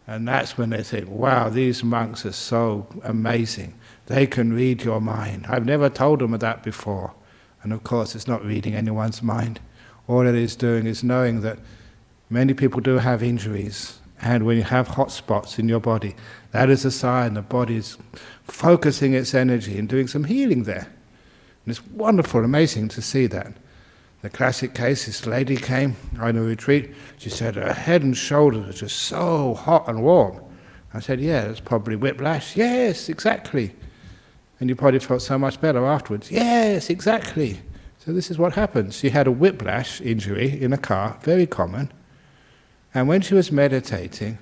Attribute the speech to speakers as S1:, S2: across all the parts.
S1: And that's when they think, wow, these monks are so amazing. They can read your mind. I've never told them of that before. And of course, it's not reading anyone's mind. All it is doing is knowing that many people do have injuries. And when you have hot spots in your body, that is a sign the body is focusing its energy and doing some healing there. And it's wonderful, amazing to see that. The classic case, this lady came on a retreat. She said her head and shoulders were just so hot and warm. I said, yeah, it's probably whiplash. Yes, exactly. And you probably felt so much better afterwards. Yes, exactly. So this is what happens. She had a whiplash injury in a car, very common. And when she was meditating,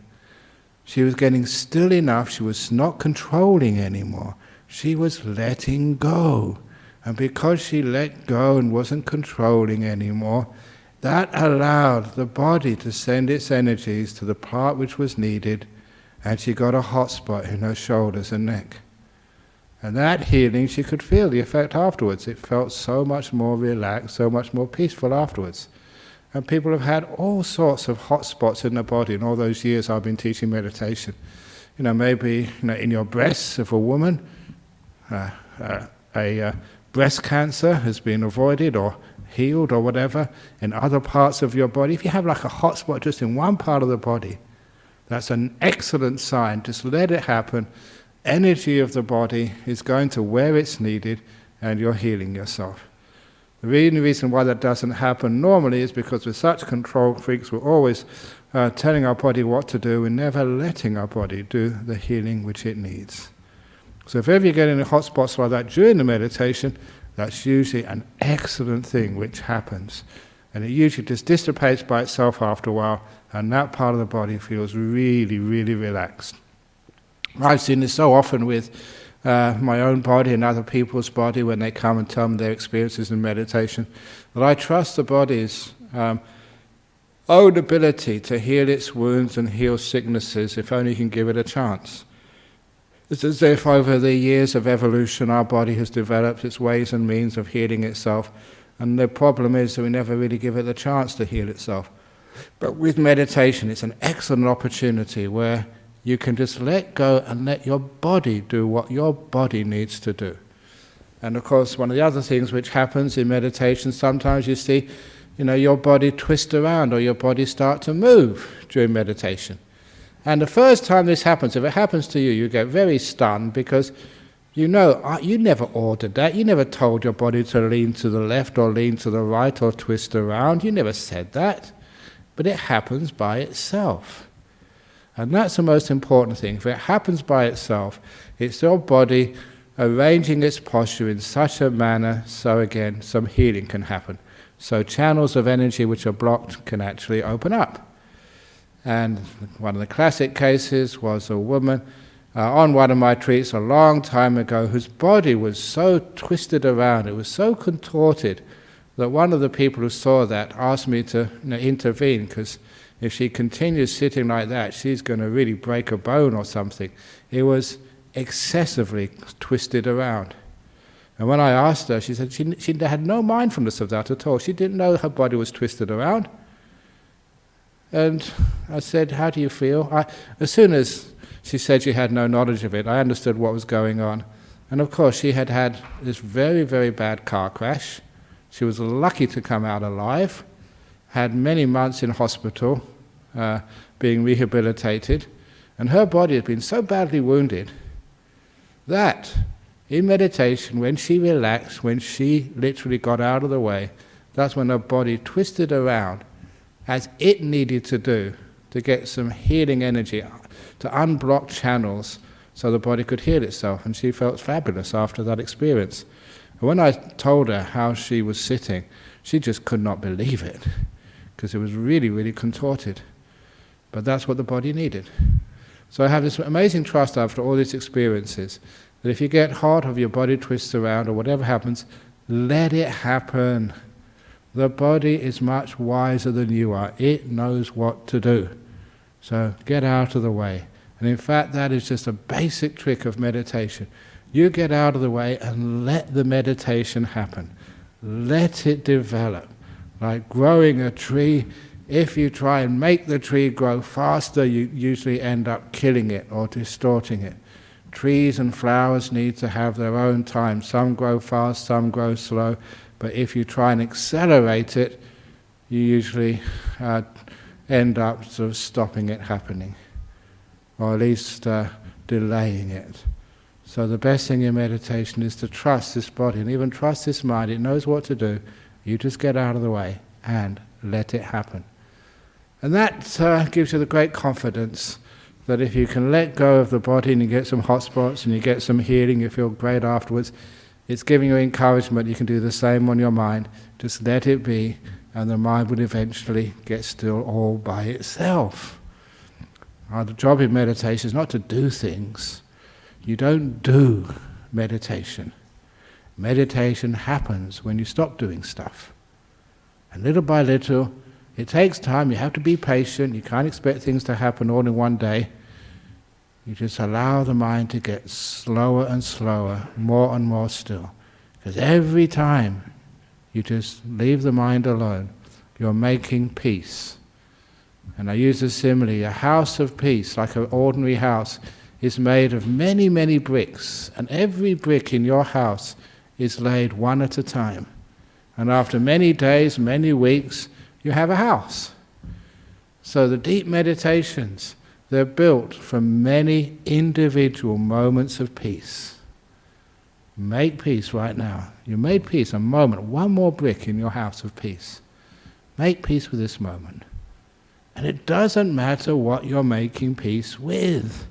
S1: she was getting still enough. She was not controlling anymore. She was letting go. And because she let go and wasn't controlling anymore, that allowed the body to send its energies to the part which was needed, and she got a hot spot in her shoulders and neck. And that healing, she could feel the effect afterwards. It felt so much more relaxed, so much more peaceful afterwards. And people have had all sorts of hot spots in their body in all those years I've been teaching meditation. Maybe in your breasts of a woman, breast cancer has been avoided or healed or whatever. In other parts of your body, if you have like a hot spot just in one part of the body, that's an excellent sign. Just let it happen. Energy of the body is going to where it's needed, and you're healing yourself. The reason why that doesn't happen normally is because we're such control freaks. We're always telling our body what to do and never letting our body do the healing which it needs. So if ever you get in hot spots like that during the meditation, that's usually an excellent thing which happens. And it usually just dissipates by itself after a while, and that part of the body feels really, really relaxed. I've seen this so often with my own body and other people's body when they come and tell me their experiences in meditation, that I trust the body's own ability to heal its wounds and heal sicknesses if only you can give it a chance. It's as if over the years of evolution our body has developed its ways and means of healing itself, and the problem is that we never really give it the chance to heal itself. But with meditation it's an excellent opportunity where you can just let go and let your body do what your body needs to do. And of course, one of the other things which happens in meditation, sometimes you see, your body twist around or your body start to move during meditation. And the first time this happens, if it happens to you, you get very stunned because you never ordered that. You never told your body to lean to the left or lean to the right or twist around. You never said that. But it happens by itself. And that's the most important thing. If it happens by itself, it's your body arranging its posture in such a manner so again some healing can happen. So channels of energy which are blocked can actually open up. And one of the classic cases was a woman on one of my retreats a long time ago whose body was so twisted around, it was so contorted, that one of the people who saw that asked me to intervene, because if she continues sitting like that, she's going to really break a bone or something. It was excessively twisted around. And when I asked her, she said she had no mindfulness of that at all. She didn't know her body was twisted around. And I said, how do you feel? As soon as she said she had no knowledge of it, I understood what was going on. And of course, she had had this very, very bad car crash. She was lucky to come out alive, had many months in hospital, being rehabilitated, and her body had been so badly wounded that in meditation, when she relaxed, when she literally got out of the way, that's when her body twisted around as it needed to do to get some healing energy, to unblock channels so the body could heal itself. And she felt fabulous after that experience. And when I told her how she was sitting, she just could not believe it, because it was really, really contorted. But that's what the body needed. So I have this amazing trust after all these experiences, that if you get hot or your body twists around or whatever happens, let it happen. The body is much wiser than you are. It knows what to do. So get out of the way. And in fact, that is just a basic trick of meditation. You get out of the way and let the meditation happen. Let it develop. Like growing a tree, If you try and make the tree grow faster, you usually end up killing it or distorting it. Trees and flowers need to have their own time. Some grow fast, some grow slow, but if you try and accelerate it, you usually end up sort of stopping it happening, or at least delaying it. So the best thing in meditation is to trust this body and even trust this mind. It knows what to do. You just get out of the way and let it happen. And that gives you the great confidence that if you can let go of the body and you get some hot spots and you get some healing, you feel great afterwards, it's giving you encouragement. You can do the same on your mind. Just let it be, and the mind will eventually get still all by itself. The job in meditation is not to do things. You don't do meditation. Meditation happens when you stop doing stuff. And little by little, it takes time. You have to be patient. You can't expect things to happen all in one day. You just allow the mind to get slower and slower, more and more still. Because every time you just leave the mind alone, you're making peace. And I use a simile, a house of peace, like an ordinary house, is made of many, many bricks. And every brick in your house is laid one at a time. And after many days, many weeks, you have a house. So the deep meditations, they're built from many individual moments of peace. Make peace right now. You made peace, a moment, one more brick in your house of peace. Make peace with this moment. And it doesn't matter what you're making peace with.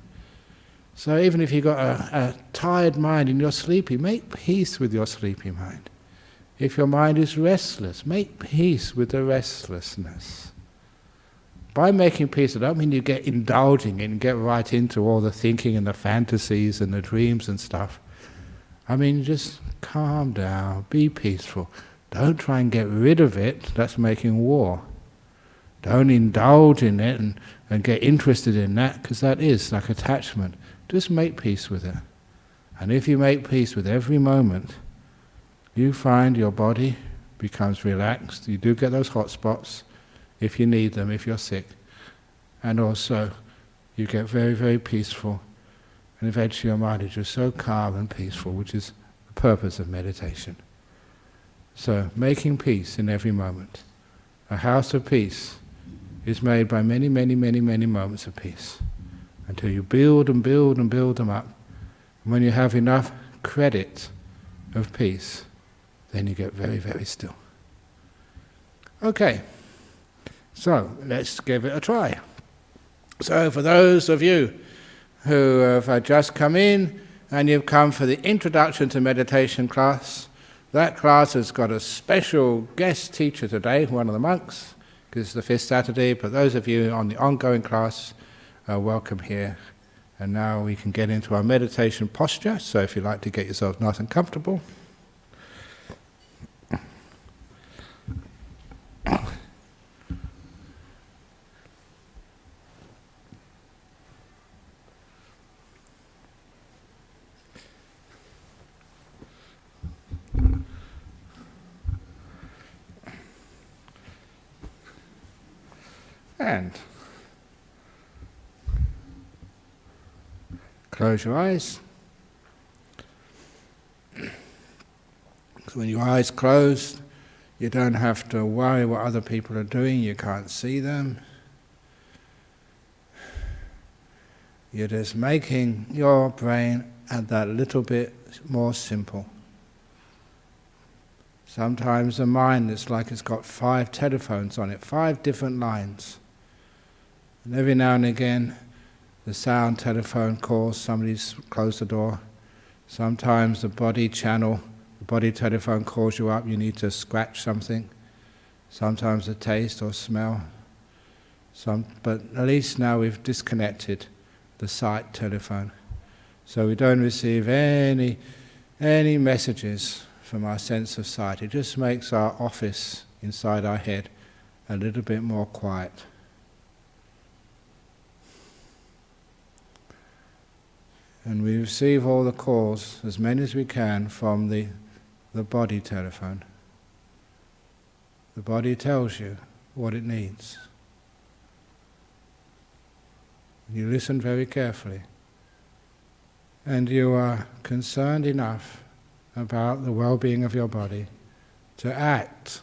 S1: So even if you've got a tired mind and you're sleepy, make peace with your sleepy mind. If your mind is restless, make peace with the restlessness. By making peace, I don't mean you get indulging it and get right into all the thinking and the fantasies and the dreams and stuff. I mean, just calm down, be peaceful. Don't try and get rid of it, that's making war. Don't indulge in it and get interested in that, because that is like attachment. Just make peace with it. And if you make peace with every moment, you find your body becomes relaxed. You do get those hot spots if you need them, if you're sick. And also, you get very, very peaceful. And eventually your mind is just so calm and peaceful, which is the purpose of meditation. So, making peace in every moment. A house of peace is made by many, many, many, many moments of peace, until you build and build and build them up. And when you have enough credit of peace, then you get very, very still. Okay, so let's give it a try. So for those of you who have just come in and you've come for the Introduction to Meditation class, that class has got a special guest teacher today, one of the monks, because it's the fifth Saturday, but those of you on the ongoing class are welcome here. And now we can get into our meditation posture, so if you'd like to get yourself nice and comfortable. And close your eyes. So when your eyes closed, you don't have to worry what other people are doing, you can't see them. You're just making your brain that little bit more simple. Sometimes the mind is like it's got 5 telephones on it, 5 different lines. And every now and again, the sound telephone calls, somebody's closed the door. Sometimes the body channel, the body telephone calls you up, you need to scratch something. Sometimes the taste or smell. But at least now we've disconnected the sight telephone. So we don't receive any messages from our sense of sight. It just makes our office inside our head a little bit more quiet. And we receive all the calls, as many as we can, from the body telephone. The body tells you what it needs. You listen very carefully, and you are concerned enough about the well-being of your body to act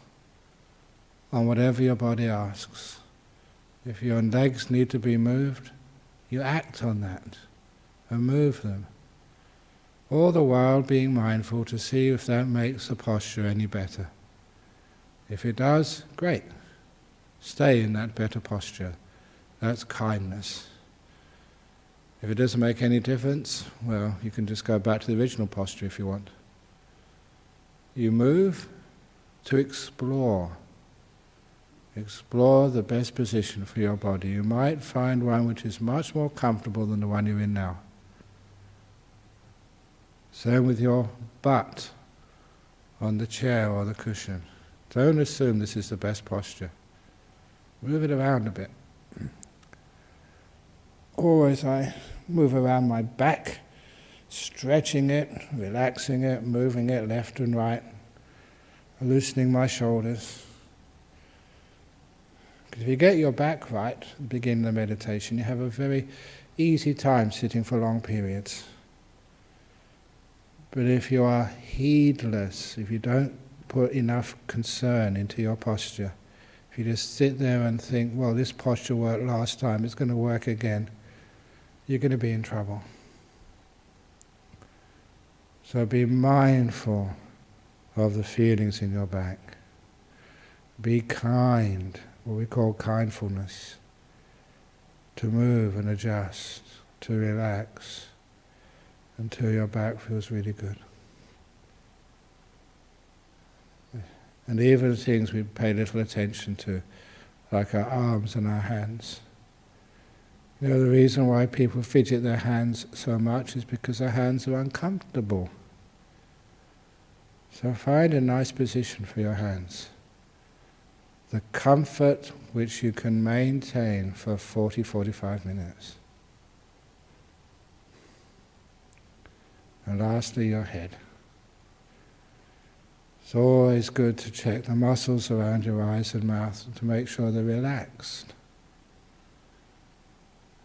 S1: on whatever your body asks. If your legs need to be moved, you act on that and move them. All the while being mindful to see if that makes the posture any better. If it does, great. Stay in that better posture. That's kindness. If it doesn't make any difference, well, you can just go back to the original posture if you want. You move to explore. Explore the best position for your body. You might find one which is much more comfortable than the one you're in now. Same with your butt on the chair or the cushion. Don't assume this is the best posture. Move it around a bit. Always I move around my back, stretching it, relaxing it, moving it left and right, loosening my shoulders. Because if you get your back right at the beginning of the meditation, you have a very easy time sitting for long periods. But if you are heedless, if you don't put enough concern into your posture, if you just sit there and think, well, this posture worked last time, it's going to work again, you're going to be in trouble. So be mindful of the feelings in your back. Be kind, what we call kindfulness, to move and adjust, to relax, until your back feels really good. And even things we pay little attention to, like our arms and our hands. You know, the reason why people fidget their hands so much is because their hands are uncomfortable. So find a nice position for your hands. The comfort which you can maintain for 40-45 minutes. And lastly, your head. It's always good to check the muscles around your eyes and mouth to make sure they're relaxed.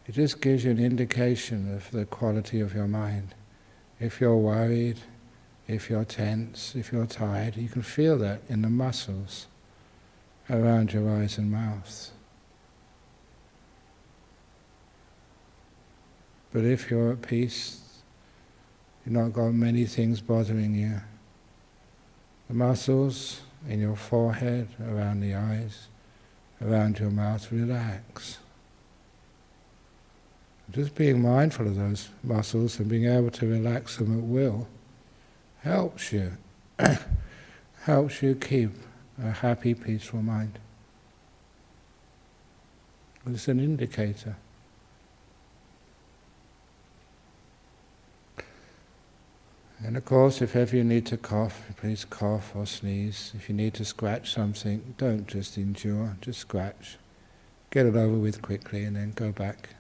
S1: It just gives you an indication of the quality of your mind. If you're worried, if you're tense, if you're tired, you can feel that in the muscles around your eyes and mouth. But if you're at peace, you've not got many things bothering you. The muscles in your forehead, around the eyes, around your mouth, relax. Just being mindful of those muscles and being able to relax them at will helps you. Helps you keep a happy, peaceful mind. It's an indicator. And of course, if ever you need to cough, please cough or sneeze. If you need to scratch something, don't just endure, just scratch. Get it over with quickly and then go back.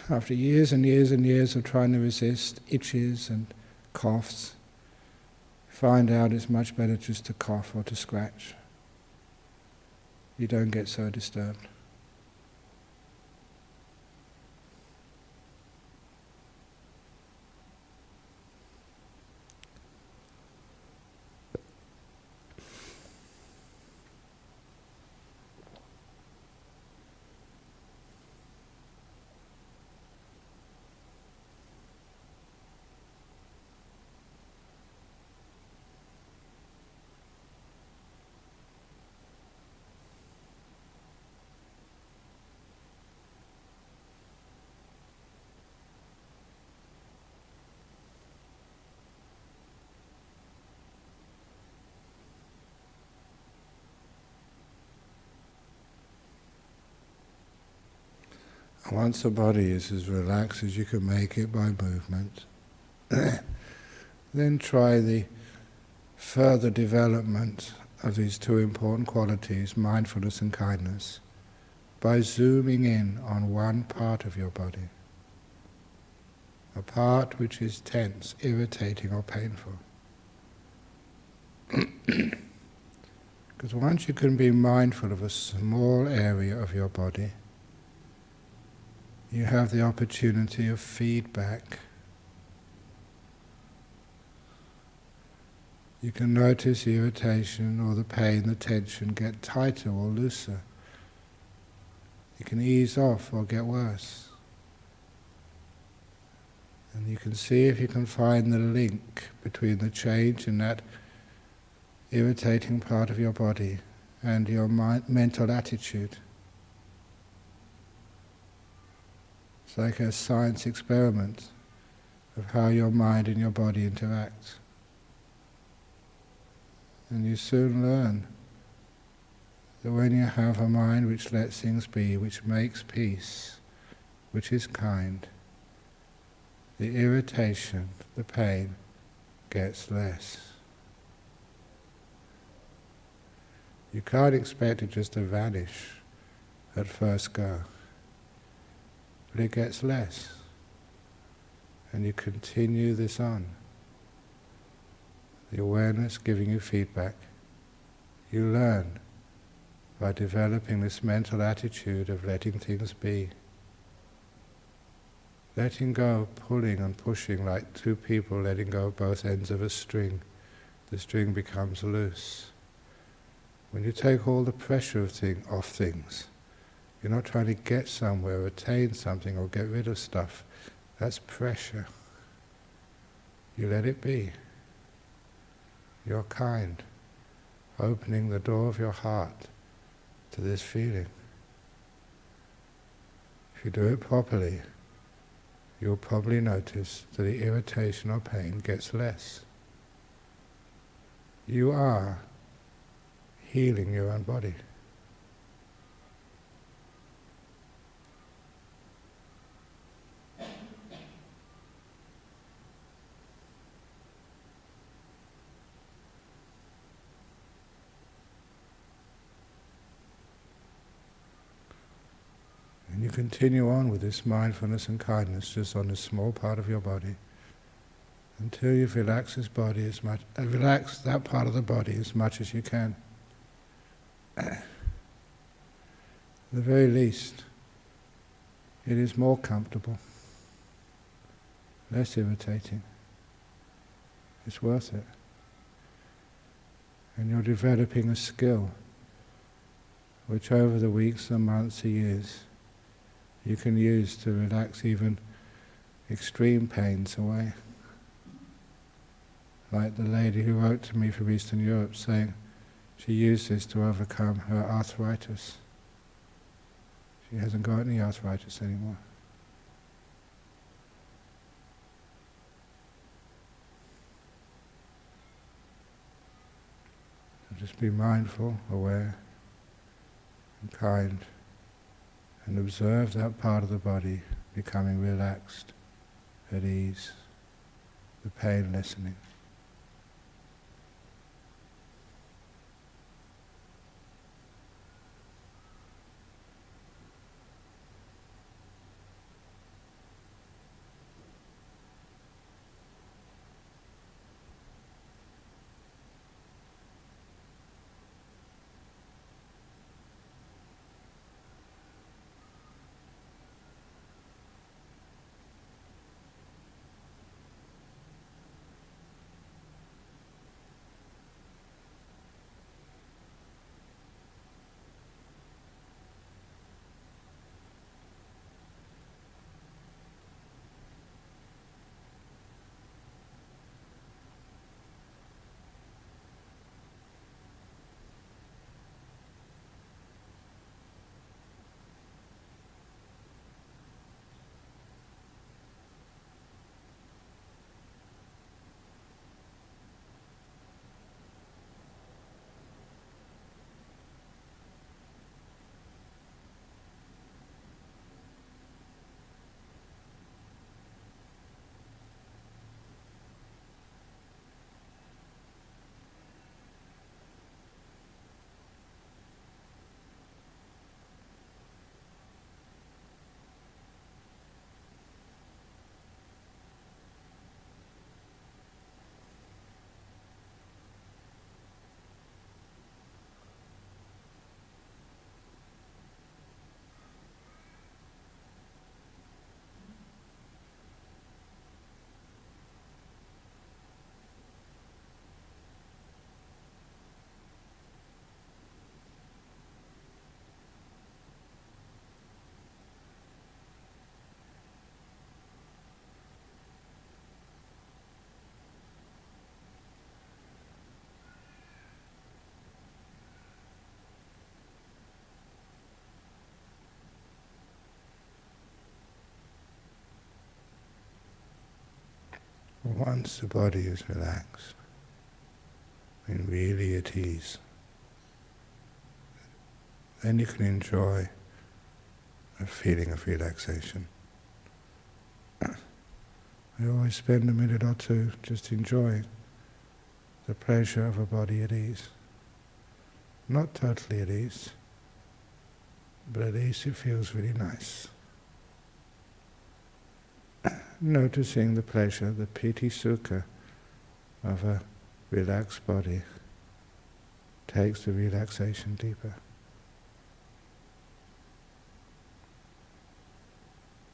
S1: After years and years and years of trying to resist itches and coughs, find out it's much better just to cough or to scratch. You don't get so disturbed. Once the body is as relaxed as you can make it by movement, then try the further development of these two important qualities, mindfulness and kindness, by zooming in on one part of your body, a part which is tense, irritating or painful. Because Because once you can be mindful of a small area of your body, you have the opportunity of feedback. You can notice the irritation or the pain, the tension get tighter or looser. It can ease off or get worse. And you can see if you can find the link between the change in that irritating part of your body and your mental attitude. It's like a science experiment of how your mind and your body interact. And you soon learn that when you have a mind which lets things be, which makes peace, which is kind, the irritation, the pain gets less. You can't expect it just to vanish at first go, but it gets less, and you continue this on. The awareness giving you feedback. You learn by developing this mental attitude of letting things be. Letting go, pulling and pushing like two people letting go of both ends of a string. The string becomes loose. When you take all the pressure off things, you're not trying to get somewhere, attain something or get rid of stuff. That's pressure. You let it be. You're kind, opening the door of your heart to this feeling. If you do it properly, you'll probably notice that the irritation or pain gets less. You are healing your own body. And you continue on with this mindfulness and kindness just on this small part of your body until you've relaxed this body as much, relaxed that part of the body as much as you can. At the very least, it is more comfortable, less irritating. It's worth it. And you're developing a skill which over the weeks and months and years you can use to relax even extreme pains away. Like the lady who wrote to me from Eastern Europe saying she used this to overcome her arthritis. She hasn't got any arthritis anymore. So just be mindful, aware, and kind, and observe that part of the body becoming relaxed, at ease, the pain lessening. Once the body is relaxed, and really at ease, then you can enjoy a feeling of relaxation. I always spend a minute or two just enjoying the pleasure of a body at ease. Not totally at ease, but at least it feels really nice. Noticing the pleasure, the piti sukha of a relaxed body takes the relaxation deeper.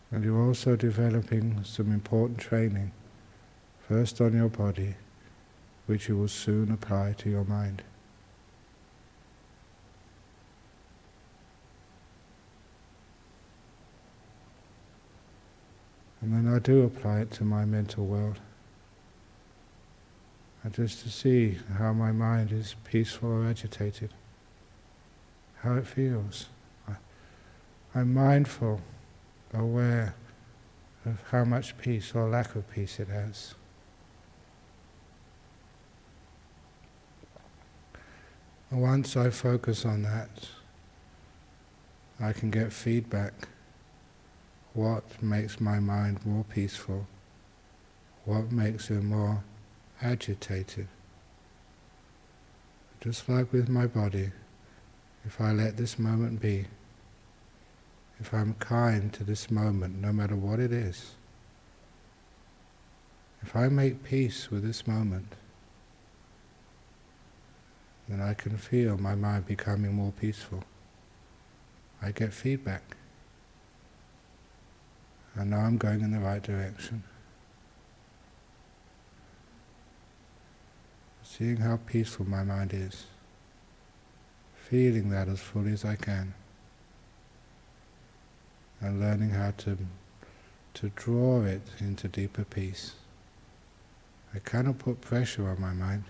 S1: And you're also developing some important training, first on your body, which you will soon apply to your mind. And then I do apply it to my mental world. And just to see how my mind is peaceful or agitated, how it feels. I'm mindful, aware of how much peace or lack of peace it has. And once I focus on that, I can get feedback. What makes my mind more peaceful? What makes it more agitated? Just like with my body, if I let this moment be, if I'm kind to this moment, no matter what it is, if I make peace with this moment, then I can feel my mind becoming more peaceful. I get feedback. I know I'm going in the right direction. Seeing how peaceful my mind is, feeling that as fully as I can, and learning how to draw it into deeper peace. I cannot put pressure on my mind.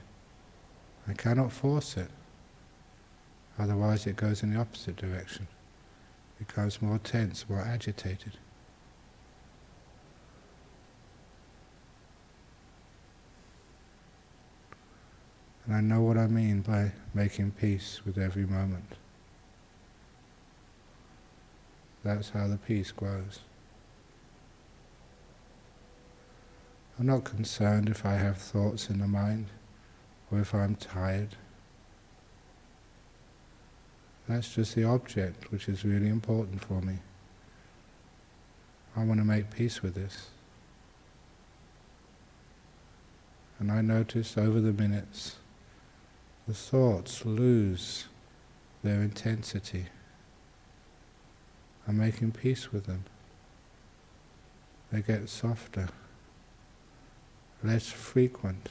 S1: I cannot force it. Otherwise it goes in the opposite direction. It becomes more tense, more agitated. And I know what I mean by making peace with every moment. That's how the peace grows. I'm not concerned if I have thoughts in the mind, or if I'm tired. That's just the object which is really important for me. I want to make peace with this. And I notice over the minutes, the thoughts lose their intensity. I'm making peace with them. They get softer, less frequent,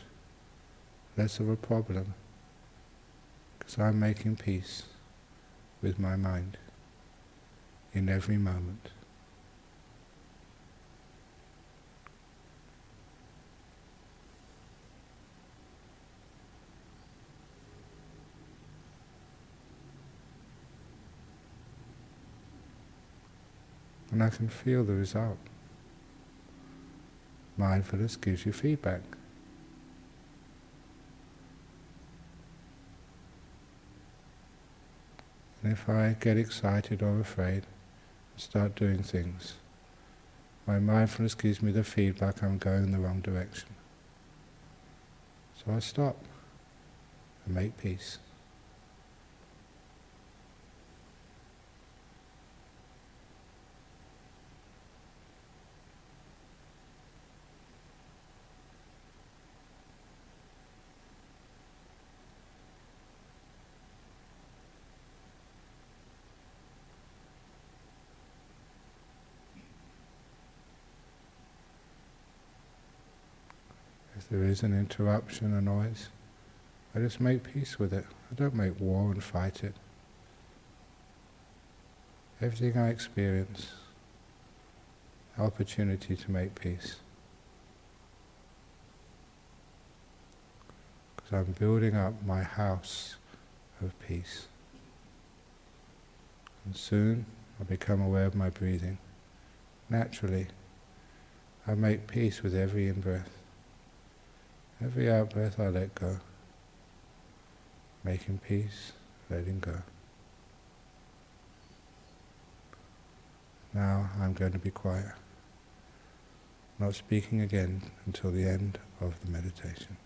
S1: less of a problem, because I'm making peace with my mind in every moment. And I can feel the result. Mindfulness gives you feedback. And if I get excited or afraid, I start doing things, my mindfulness gives me the feedback I'm going in the wrong direction. So I stop and make peace. If there is an interruption, a noise, I just make peace with it. I don't make war and fight it. Everything I experience, opportunity to make peace. Because I'm building up my house of peace. And soon I become aware of my breathing. Naturally, I make peace with every in-breath. Every out breath I let go. Making peace, letting go. Now I'm going to be quiet, not speaking again until the end of the meditation.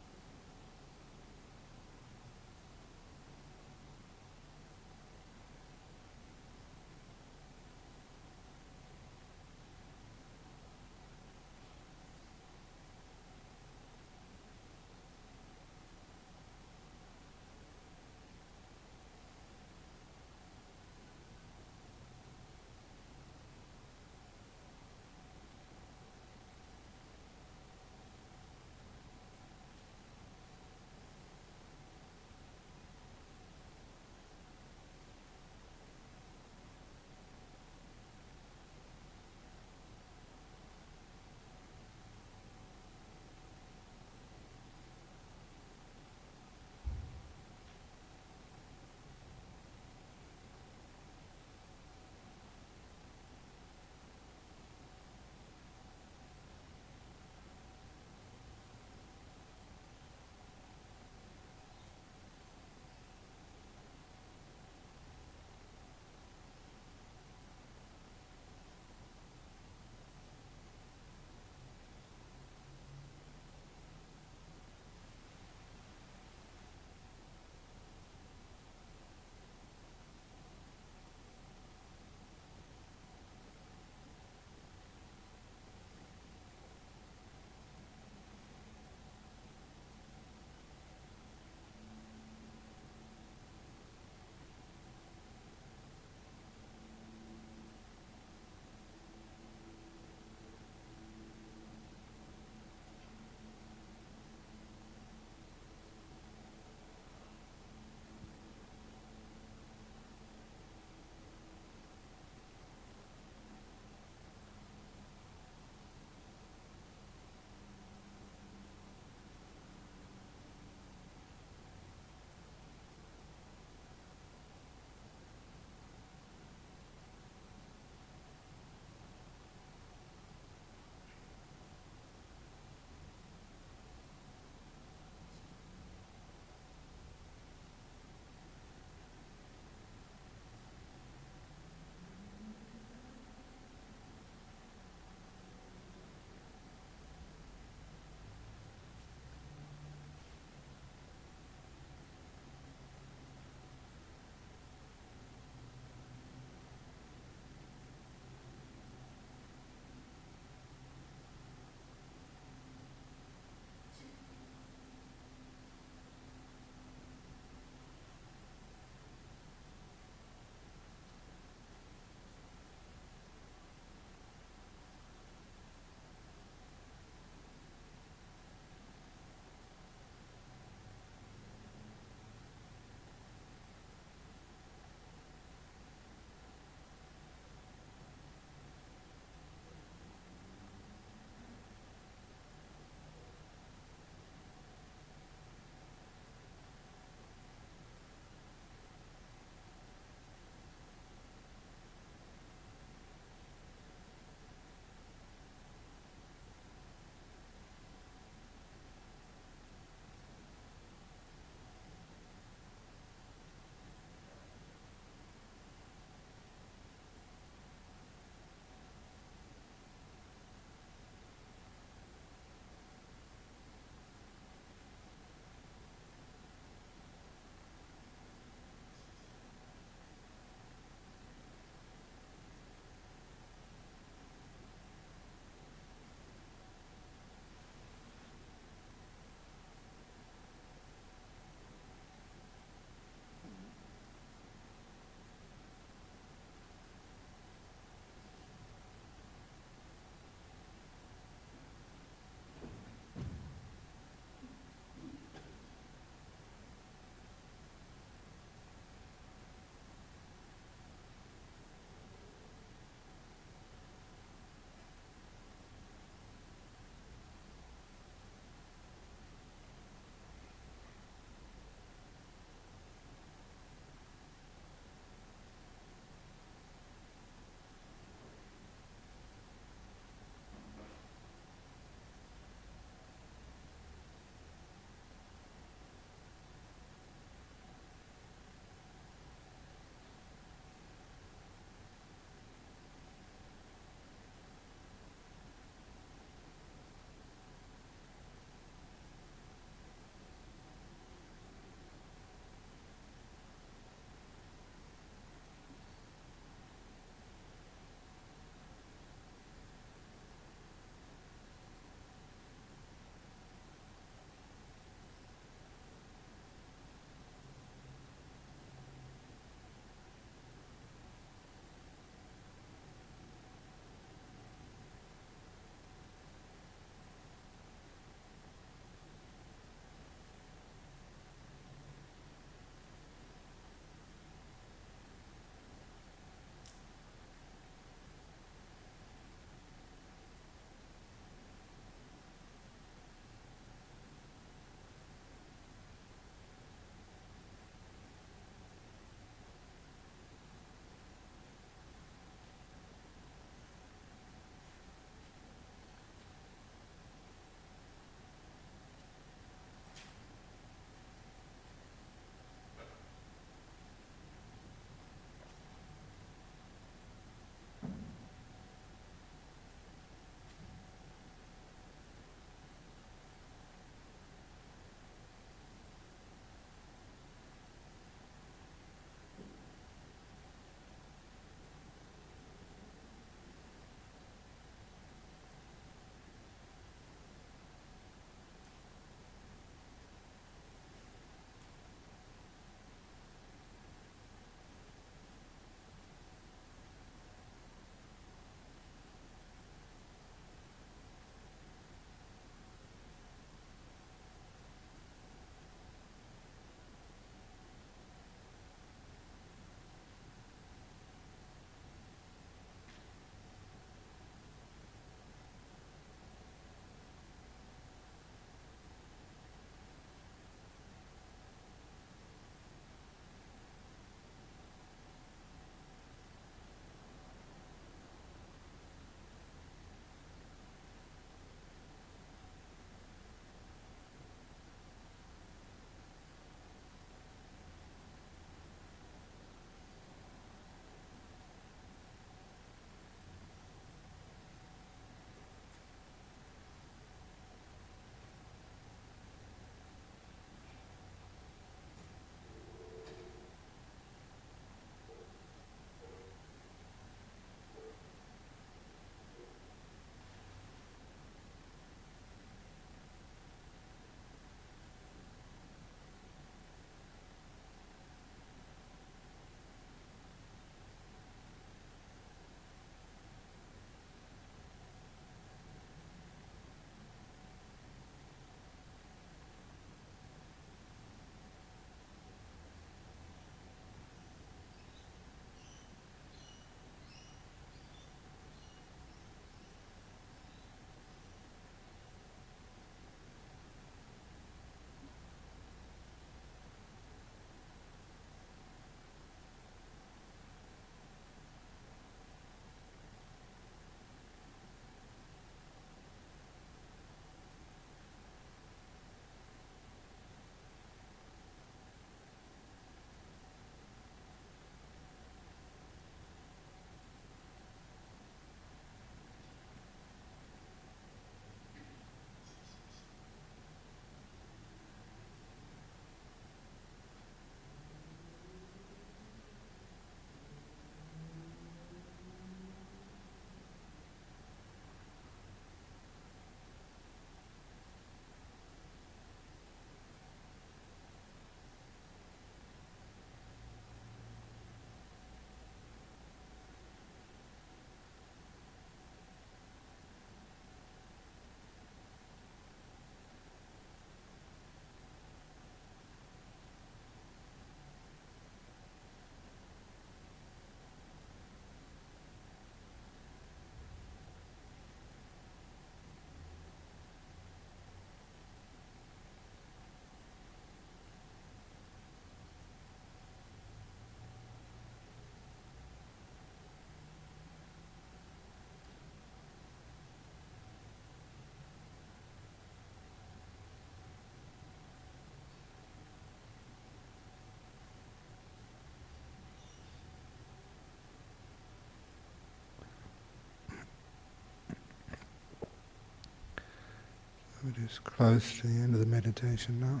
S1: We're just close to the end of the meditation now.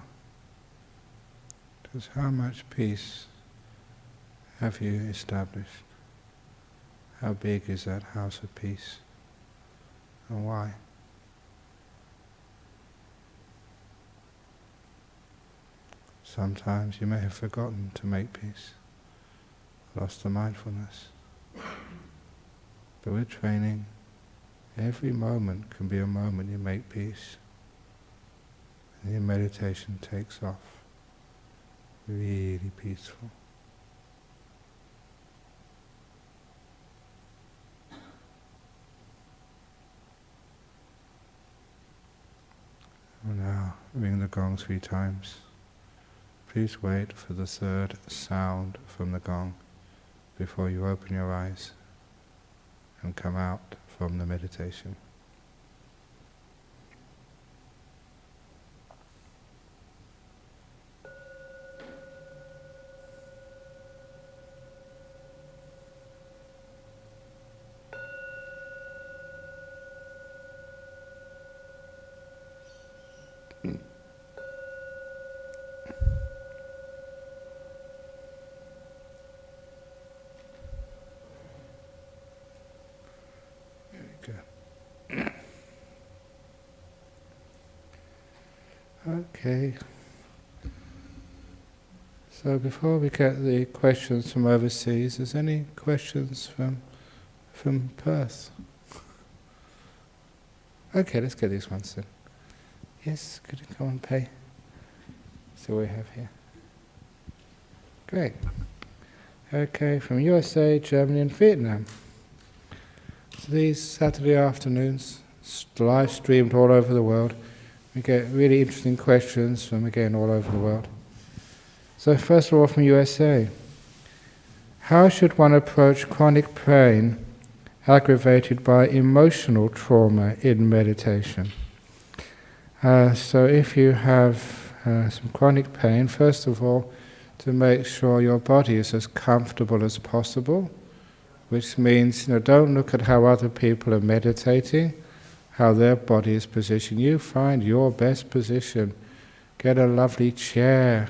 S1: Just how much peace have you established? How big is that house of peace? And why? Sometimes you may have forgotten to make peace, lost the mindfulness. But with training, every moment can be a moment you make peace. And your meditation takes off. Really peaceful. Now, ring the gong 3 times. Please wait for the third sound from the gong before you open your eyes and come out from the meditation. Okay. So before we get the questions from overseas, is any questions from Perth? Okay, let's get these ones then. Yes, could you come and pay? So we have here. Great. Okay, from USA, Germany and Vietnam. So these Saturday afternoons, live streamed all over the world. We get really interesting questions from, again, all over the world. So first of all, from USA. How should one approach chronic pain aggravated by emotional trauma in meditation? So if you have some chronic pain, first of all, to make sure your body is as comfortable as possible, which means, don't look at how other people are meditating, how their body is positioned. You find your best position. Get a lovely chair,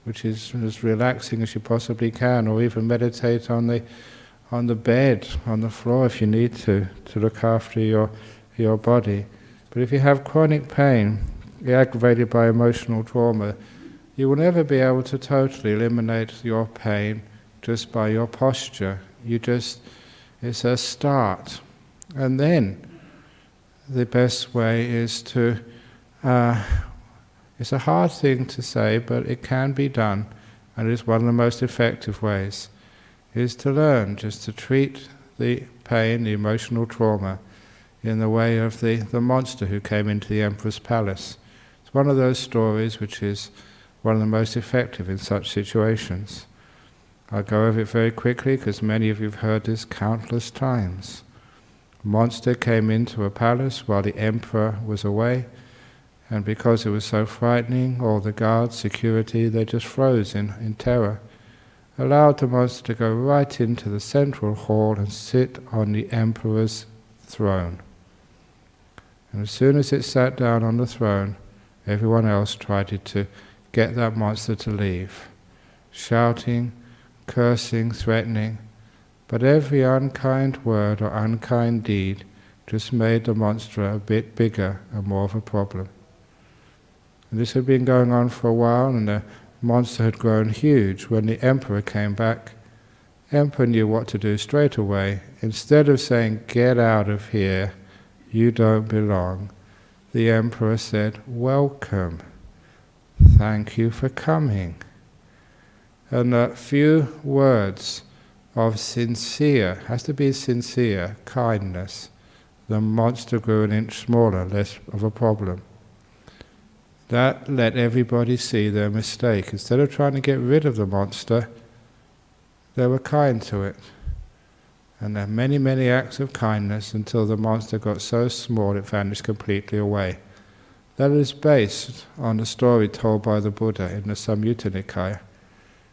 S1: which is as relaxing as you possibly can, or even meditate on the bed, on the floor if you need to look after your body. But if you have chronic pain, aggravated by emotional trauma, you will never be able to totally eliminate your pain just by your posture. It's a start. And then the best way is to, it's a hard thing to say, but it can be done, and it's one of the most effective ways, is to learn just to treat the pain, the emotional trauma, in the way of the monster who came into the emperor's palace. It's one of those stories which is one of the most effective in such situations. I'll go over it very quickly because many of you have heard this countless times. A monster came into a palace while the emperor was away, and because it was so frightening, all the guards, security, they just froze in terror. Allowed the monster to go right into the central hall and sit on the emperor's throne. And as soon as it sat down on the throne, everyone else tried to get that monster to leave, shouting, cursing, threatening, but every unkind word or unkind deed just made the monster a bit bigger and more of a problem. And this had been going on for a while, and the monster had grown huge. When the emperor came back, the emperor knew what to do straight away. Instead of saying, "Get out of here, you don't belong," the emperor said, "Welcome. Thank you for coming." And a few words of sincere, has to be sincere, kindness, the monster grew an inch smaller, less of a problem. That let everybody see their mistake. Instead of trying to get rid of the monster, they were kind to it. And there were many, many acts of kindness until the monster got so small it vanished completely away. That is based on the story told by the Buddha in the Samyutta Nikaya.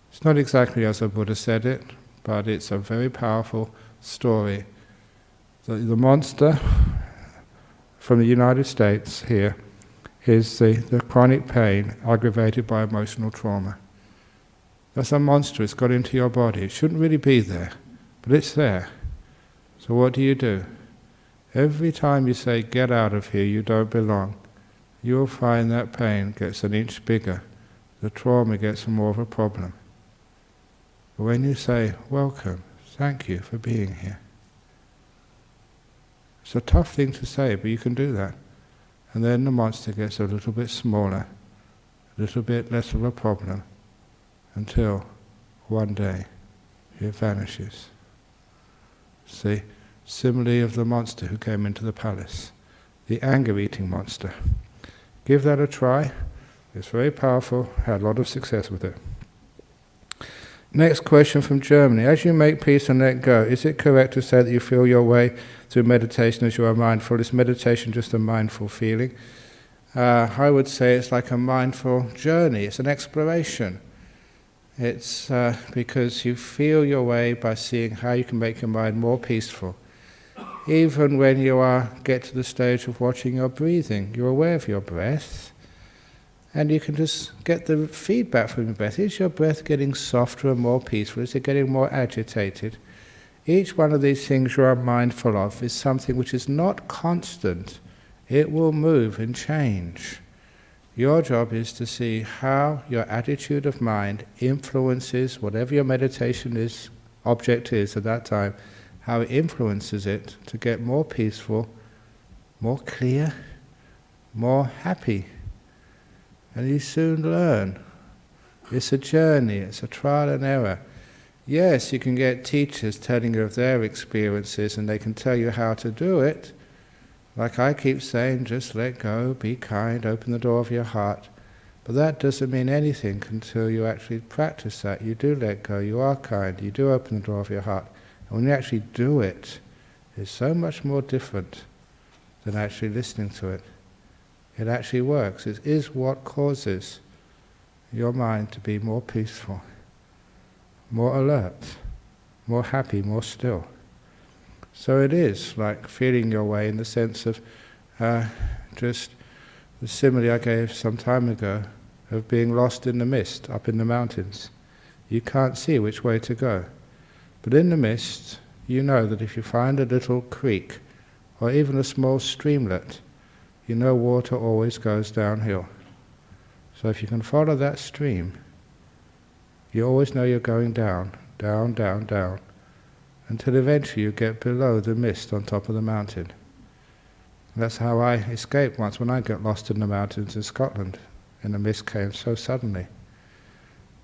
S1: It's not exactly as the Buddha said it, but it's a very powerful story. The monster from the United States here is the chronic pain aggravated by emotional trauma. That's a monster. It's got into your body. It shouldn't really be there, but it's there. So what do? Every time you say, get out of here, you don't belong, you'll find that pain gets an inch bigger. The trauma gets more of a problem. But when you say, welcome, thank you for being here. It's a tough thing to say, but you can do that. And then the monster gets a little bit smaller, a little bit less of a problem, until one day it vanishes. See, simile of the monster who came into the palace, the anger-eating monster. Give that a try. It's very powerful. Had a lot of success with it. Next question from Germany. As you make peace and let go, is it correct to say that you feel your way through meditation as you are mindful? Is meditation just a mindful feeling? I would say it's like a mindful journey. It's an exploration. It's because you feel your way by seeing how you can make your mind more peaceful. Even when you get to the stage of watching your breathing, you're aware of your breath, and you can just get the feedback from your breath. Is your breath getting softer and more peaceful? Is it getting more agitated? Each one of these things you are mindful of is something which is not constant. It will move and change. Your job is to see how your attitude of mind influences whatever your meditation object is at that time, how it influences it to get more peaceful, more clear, more happy. And you soon learn. It's a journey, it's a trial and error. Yes, you can get teachers telling you of their experiences and they can tell you how to do it. Like I keep saying, just let go, be kind, open the door of your heart. But that doesn't mean anything until you actually practice that. You do let go, you are kind, you do open the door of your heart. And when you actually do it, it's so much more different than actually listening to it. It actually works. It is what causes your mind to be more peaceful, more alert, more happy, more still. So it is like feeling your way in the sense of just the simile I gave some time ago of being lost in the mist up in the mountains. You can't see which way to go. But in the mist, you know that if you find a little creek or even a small streamlet, you know water always goes downhill. So if you can follow that stream, you always know you're going down, down, down, down, until eventually you get below the mist on top of the mountain. And that's how I escaped once when I got lost in the mountains in Scotland, and the mist came so suddenly.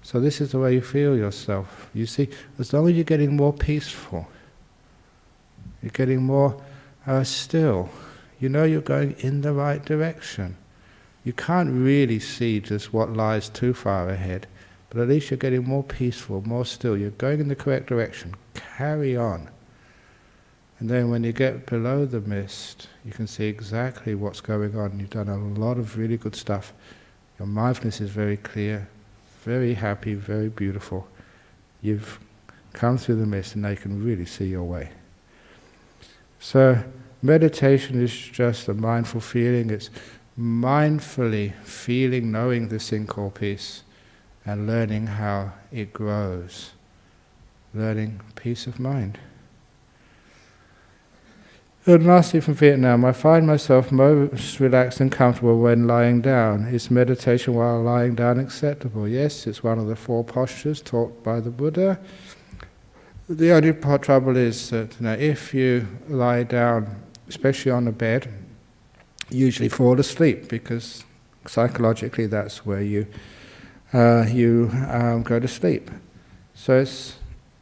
S1: So this is the way you feel yourself. You see, as long as you're getting more peaceful, you're getting more still, you know you're going in the right direction. You can't really see just what lies too far ahead, but at least you're getting more peaceful, more still. You're going in the correct direction. Carry on. And then when you get below the mist, you can see exactly what's going on. You've done a lot of really good stuff. Your mindfulness is very clear, very happy, very beautiful. You've come through the mist and now you can really see your way. So meditation is just a mindful feeling. It's mindfully feeling, knowing this thing called peace, and learning how it grows. Learning peace of mind. And lastly from Vietnam, I find myself most relaxed and comfortable when lying down. Is meditation while lying down acceptable? Yes, it's one of the 4 postures taught by the Buddha. The only trouble is that if you lie down, especially on a bed, you usually fall asleep because psychologically that's where you go to sleep. So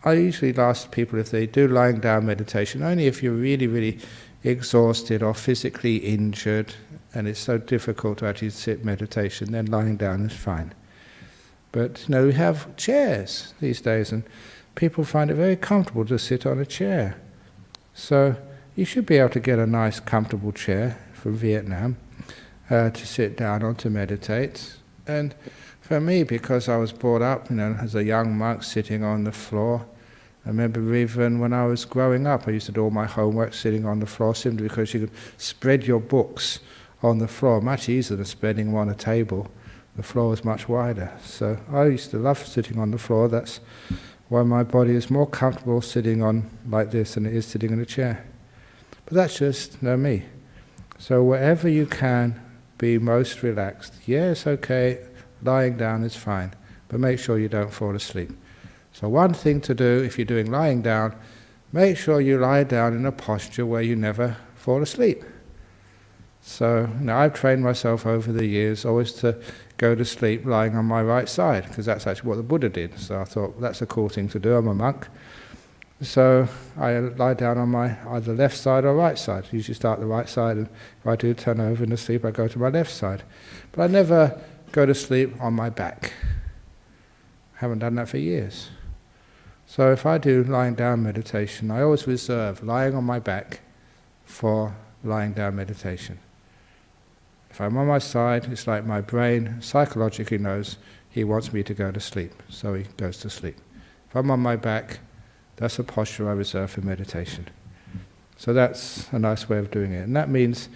S1: I usually ask people if they do lying down meditation, only if you're really, really exhausted or physically injured and it's so difficult to actually sit meditation, then lying down is fine. But we have chairs these days and people find it very comfortable to sit on a chair. So you should be able to get a nice comfortable chair from Vietnam to sit down on to meditate. And for me, because I was brought up as a young monk sitting on the floor, I remember even when I was growing up, I used to do all my homework sitting on the floor simply because you could spread your books on the floor, much easier than spreading them on a table. The floor is much wider. So I used to love sitting on the floor. That's why my body is more comfortable sitting on like this than it is sitting in a chair. But that's just me. So wherever you can be most relaxed, yes, okay, lying down is fine, but make sure you don't fall asleep. So one thing to do if you're doing lying down, make sure you lie down in a posture where you never fall asleep. So I've trained myself over the years always to go to sleep lying on my right side, because that's actually what the Buddha did. So I thought, that's a cool thing to do, I'm a monk. So I lie down on my either left side or right side. I usually start the right side, and if I do turn over in the sleep, I go to my left side. But I never go to sleep on my back. I haven't done that for years. So if I do lying down meditation, I always reserve lying on my back for lying down meditation. If I'm on my side, it's like my brain psychologically knows he wants me to go to sleep, so he goes to sleep. If I'm on my back, that's a posture I reserve for meditation. So that's a nice way of doing it. And that means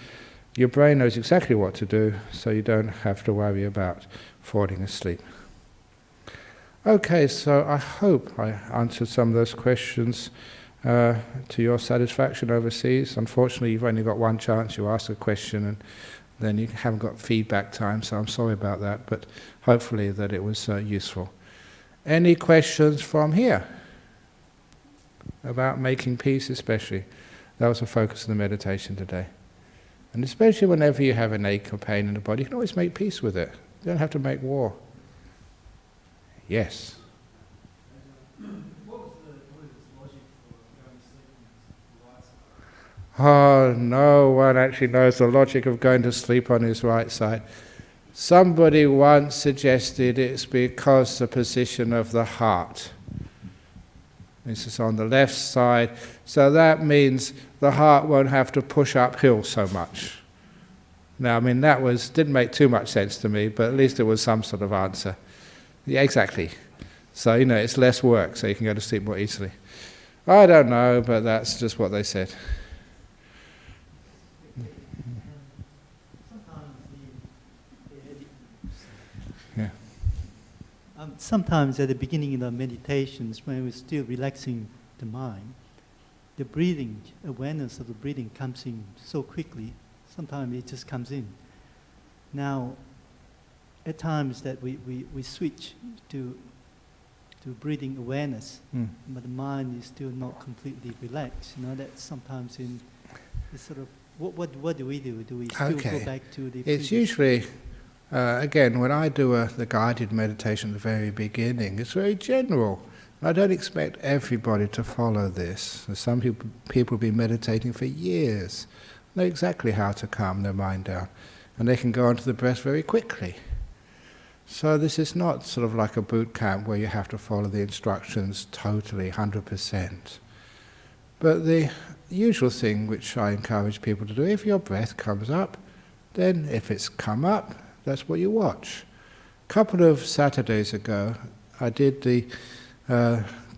S1: your brain knows exactly what to do, so you don't have to worry about falling asleep. Okay, so I hope I answered some of those questions to your satisfaction overseas. Unfortunately, you've only got one chance. You ask a question and then you haven't got feedback time, so I'm sorry about that, but hopefully that it was useful. Any questions from here? About making peace especially. That was the focus of the meditation today. And especially whenever you have an ache or pain in the body, you can always make peace with it. You don't have to make war. Yes?
S2: What was the Buddha's logic for going to sleep on his right side?
S1: Oh, no one actually knows the logic of going to sleep on his right side. Somebody once suggested it's because the position of the heart. This is on the left side, so that means the heart won't have to push uphill so much. Now, I mean, that didn't make too much sense to me, but at least it was some sort of answer. Yeah, exactly. So, it's less work, so you can go to sleep more easily. I don't know, but that's just what they said.
S3: Sometimes at the beginning of the meditations, when we're still relaxing the mind, the breathing, awareness of the breathing comes in so quickly, sometimes it just comes in. Now, at times that we switch to breathing awareness, but the mind is still not completely relaxed. That sometimes it's sort of, what do we do? Do we still go back to the
S1: It's usually... again, when I do the guided meditation at the very beginning, it's very general. I don't expect everybody to follow this. Some people have been meditating for years, know exactly how to calm their mind down, and they can go onto the breath very quickly. So this is not sort of like a boot camp where you have to follow the instructions totally, 100%. But the usual thing which I encourage people to do, if your breath comes up, then if it's come up, that's what you watch. A couple of Saturdays ago, I did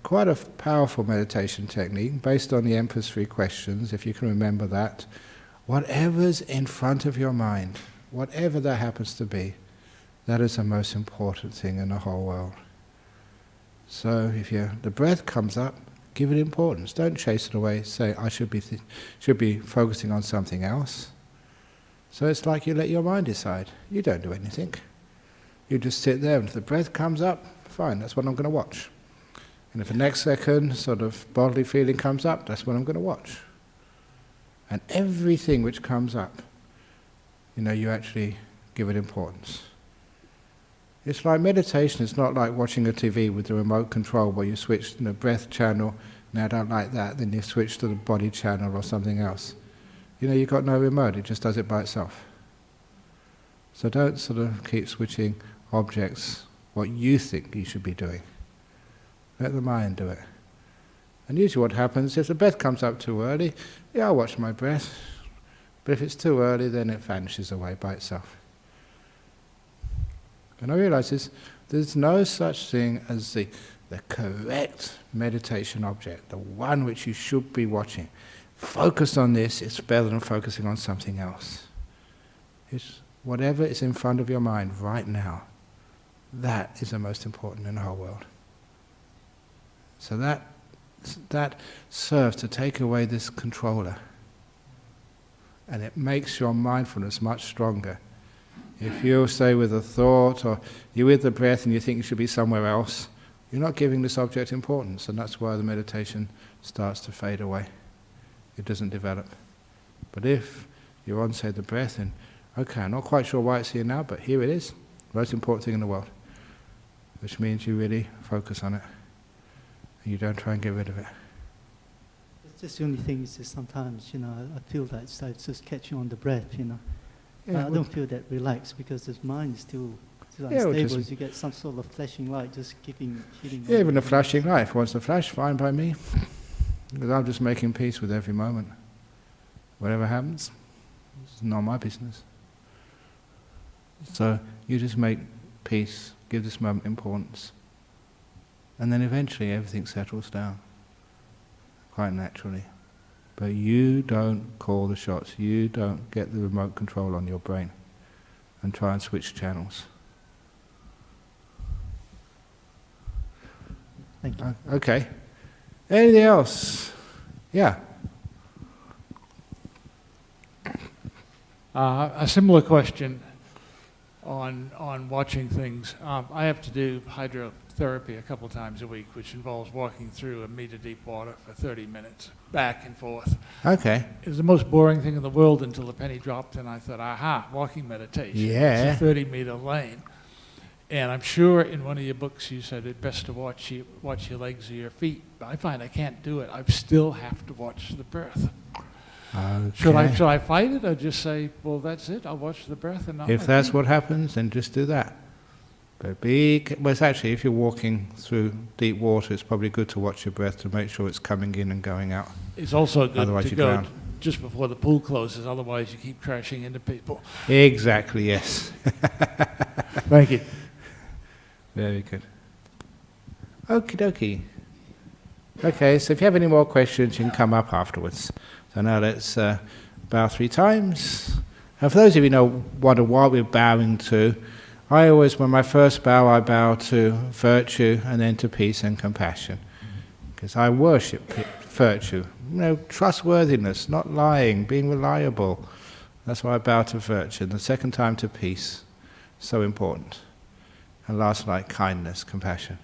S1: quite a powerful meditation technique based on the Emperor's 3 questions, if you can remember that. Whatever's in front of your mind, whatever that happens to be, that is the most important thing in the whole world. So if the breath comes up, give it importance. Don't chase it away. Say, I should be focusing on something else. So it's like you let your mind decide. You don't do anything. You just sit there, and if the breath comes up, fine, that's what I'm going to watch. And if the next second sort of bodily feeling comes up, that's what I'm going to watch. And everything which comes up, you actually give it importance. It's like meditation. It's not like watching a TV with the remote control where you switch the breath channel, now I don't like that, then you switch to the body channel or something else. You've got no remote, it just does it by itself. So don't sort of keep switching objects, what you think you should be doing. Let the mind do it. And usually what happens, if the breath comes up too early, I'll watch my breath. But if it's too early, then it vanishes away by itself. And I realize there's no such thing as the correct meditation object, the one which you should be watching. Focus on this, it's better than focusing on something else. It's whatever is in front of your mind right now. That is the most important in the whole world. So that serves to take away this controller. And it makes your mindfulness much stronger. If you stay with a thought, or you're with the breath and you think you should be somewhere else, you're not giving this object importance, and that's why the meditation starts to fade away. It doesn't develop. But if you're on, say, the breath, and okay, I'm not quite sure why it's here now, but here it is, most important thing in the world, which means you really focus on it, and you don't try and get rid of it.
S3: It's just the only thing is that sometimes, I feel that it's just catching on the breath,
S1: Yeah,
S3: I don't feel that relaxed because the mind is still
S1: Yeah,
S3: unstable. You get some sort of flashing light just keeping hitting.
S1: Yeah, even a flashing light, if it wants to flash, fine by me. Because I'm just making peace with every moment. Whatever happens, it's not my business. So you just make peace, give this moment importance. And then eventually everything settles down, quite naturally. But you don't call the shots, you don't get the remote control on your brain and try and switch channels.
S3: Thank you.
S1: Okay. Anything else? Yeah.
S2: A similar question on watching things. I have to do hydrotherapy a couple times a week, which involves walking through a meter deep water for 30 minutes, back and forth.
S1: Okay.
S2: It was the most boring thing in the world until the penny dropped, and I thought, aha, walking meditation.
S1: Yeah.
S2: It's a 30-meter lane. And I'm sure in one of your books you said it's best to watch your legs or your feet. But I find I can't do it. I still have to watch the breath.
S1: Okay.
S2: Should I fight it or just say, well, that's it, I'll watch the breath and not
S1: If
S2: my
S1: that's
S2: feet?
S1: what happens, then just do that. But well, it's actually, if you're walking through deep water, it's probably good to watch your breath to make sure it's coming in and going out.
S2: It's also good
S1: Otherwise
S2: to
S1: you
S2: go
S1: drown.
S2: just before the pool closes, otherwise you keep crashing into people.
S1: Exactly, yes.
S2: Thank you.
S1: Very good. Okie dokie. Okay, so if you have any more questions, you can come up afterwards. So now let's bow 3 times. And for those of you who know what we're bowing to, I always, when I first bow, I bow to virtue and then to peace and compassion. Because I worship virtue. Trustworthiness, not lying, being reliable. That's why I bow to virtue. And the second time to peace. So important. And last night, kindness, compassion.